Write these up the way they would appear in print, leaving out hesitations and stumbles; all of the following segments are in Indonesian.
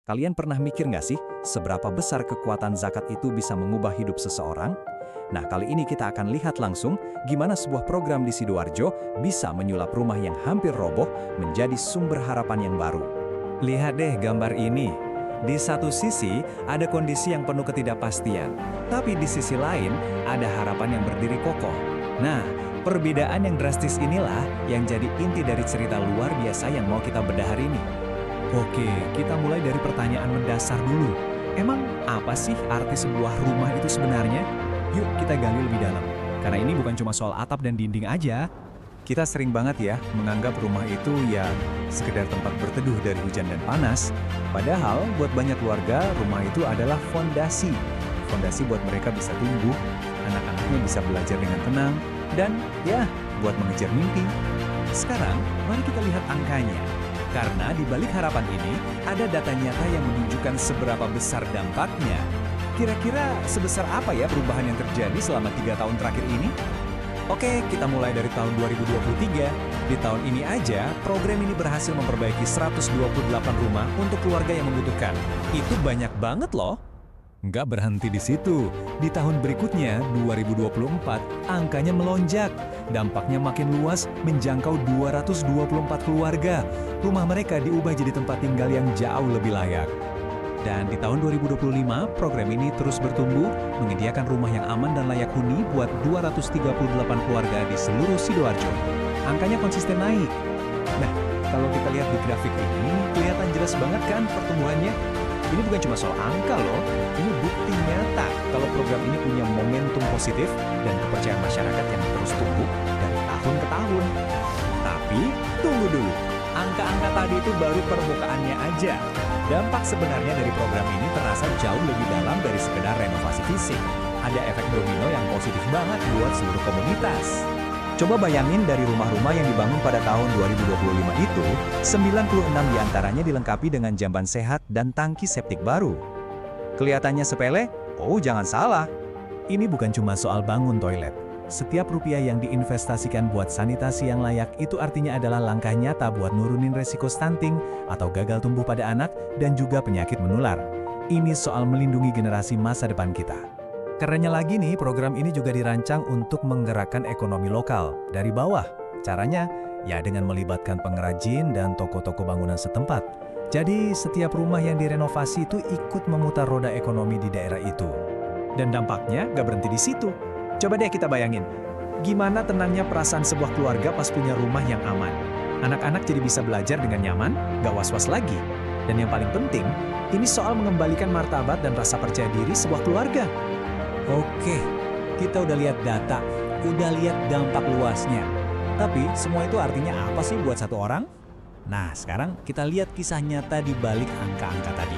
Kalian pernah mikir nggak sih, seberapa besar kekuatan zakat itu bisa mengubah hidup seseorang? Nah, kali ini kita akan lihat langsung gimana sebuah program di Sidoarjo bisa menyulap rumah yang hampir roboh menjadi sumber harapan yang baru. Lihat deh gambar ini. Di satu sisi, ada kondisi yang penuh ketidakpastian. Tapi di sisi lain, ada harapan yang berdiri kokoh. Nah, perbedaan yang drastis inilah yang jadi inti dari cerita luar biasa yang mau kita bedah hari ini. Oke, kita mulai dari pertanyaan mendasar dulu. Emang apa sih arti sebuah rumah itu sebenarnya? Yuk kita gali lebih dalam. Karena ini bukan cuma soal atap dan dinding aja. Kita sering banget ya menganggap rumah itu ya sekedar tempat berteduh dari hujan dan panas. Padahal buat banyak keluarga, rumah itu adalah fondasi. Fondasi buat mereka bisa tumbuh, anak-anaknya bisa belajar dengan tenang, dan ya buat mengejar mimpi. Sekarang, mari kita lihat angkanya. Karena di balik harapan ini, ada data nyata yang menunjukkan seberapa besar dampaknya. Kira-kira sebesar apa ya perubahan yang terjadi selama 3 tahun terakhir ini? Oke, kita mulai dari tahun 2023. Di tahun ini aja, program ini berhasil memperbaiki 128 rumah untuk keluarga yang membutuhkan. Itu banyak banget loh. Nggak berhenti di situ. Di tahun berikutnya, 2024, angkanya melonjak. Dampaknya makin luas, menjangkau 224 keluarga. Rumah mereka diubah jadi tempat tinggal yang jauh lebih layak. Dan di tahun 2025, program ini terus bertumbuh, menyediakan rumah yang aman dan layak huni buat 238 keluarga di seluruh Sidoarjo. Angkanya konsisten naik. Nah, kalau kita lihat di grafik ini, kelihatan jelas banget kan pertumbuhannya? Ini bukan cuma soal angka loh, ini bukti nyata kalau program ini punya momentum positif dan kepercayaan masyarakat yang terus tumbuh dari tahun ke tahun. Tapi, tunggu dulu. Angka-angka tadi itu baru permukaannya aja. Dampak sebenarnya dari program ini terasa jauh lebih dalam dari sekedar renovasi fisik. Ada efek domino yang positif banget buat seluruh komunitas. Coba bayangin dari rumah-rumah yang dibangun pada tahun 2025 itu, 96 diantaranya dilengkapi dengan jamban sehat dan tangki septik baru. Kelihatannya sepele? Oh, jangan salah. Ini bukan cuma soal bangun toilet. Setiap rupiah yang diinvestasikan buat sanitasi yang layak itu artinya adalah langkah nyata buat nurunin resiko stunting atau gagal tumbuh pada anak dan juga penyakit menular. Ini soal melindungi generasi masa depan kita. Kerennya lagi nih, program ini juga dirancang untuk menggerakkan ekonomi lokal dari bawah. Caranya, ya dengan melibatkan pengrajin dan toko-toko bangunan setempat. Jadi, setiap rumah yang direnovasi itu ikut memutar roda ekonomi di daerah itu. Dan dampaknya gak berhenti di situ. Coba deh kita bayangin, gimana tenangnya perasaan sebuah keluarga pas punya rumah yang aman. Anak-anak jadi bisa belajar dengan nyaman, gak was-was lagi. Dan yang paling penting, ini soal mengembalikan martabat dan rasa percaya diri sebuah keluarga. Oke, kita udah lihat data, udah lihat dampak luasnya. Tapi semua itu artinya apa sih buat satu orang? Nah, sekarang kita lihat kisah nyata di balik angka-angka tadi.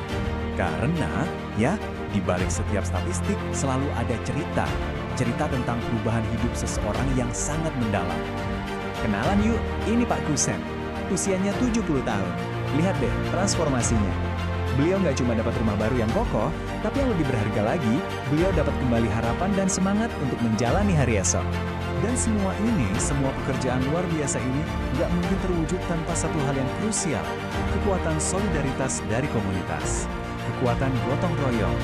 Karena, ya, di balik setiap statistik selalu ada cerita. Cerita tentang perubahan hidup seseorang yang sangat mendalam. Kenalan yuk, ini Pak Kusen. Usianya 70 tahun. Lihat deh transformasinya. Beliau nggak cuma dapat rumah baru yang kokoh, tapi yang lebih berharga lagi, beliau dapat kembali harapan dan semangat untuk menjalani hari esok. Dan semua ini, semua pekerjaan luar biasa ini, nggak mungkin terwujud tanpa satu hal yang krusial, kekuatan solidaritas dari komunitas, kekuatan gotong royong.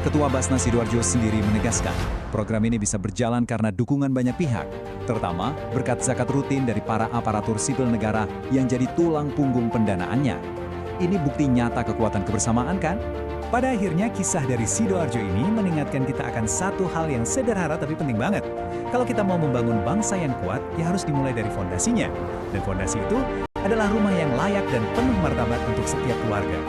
Ketua Basnas Sidoarjo sendiri menegaskan, program ini bisa berjalan karena dukungan banyak pihak, terutama berkat zakat rutin dari para aparatur sipil negara yang jadi tulang punggung pendanaannya. Ini bukti nyata kekuatan kebersamaan kan? Pada akhirnya kisah dari Sidoarjo ini mengingatkan kita akan satu hal yang sederhana tapi penting banget. Kalau kita mau membangun bangsa yang kuat, ya harus dimulai dari fondasinya. Dan fondasi itu adalah rumah yang layak dan penuh martabat untuk setiap keluarga.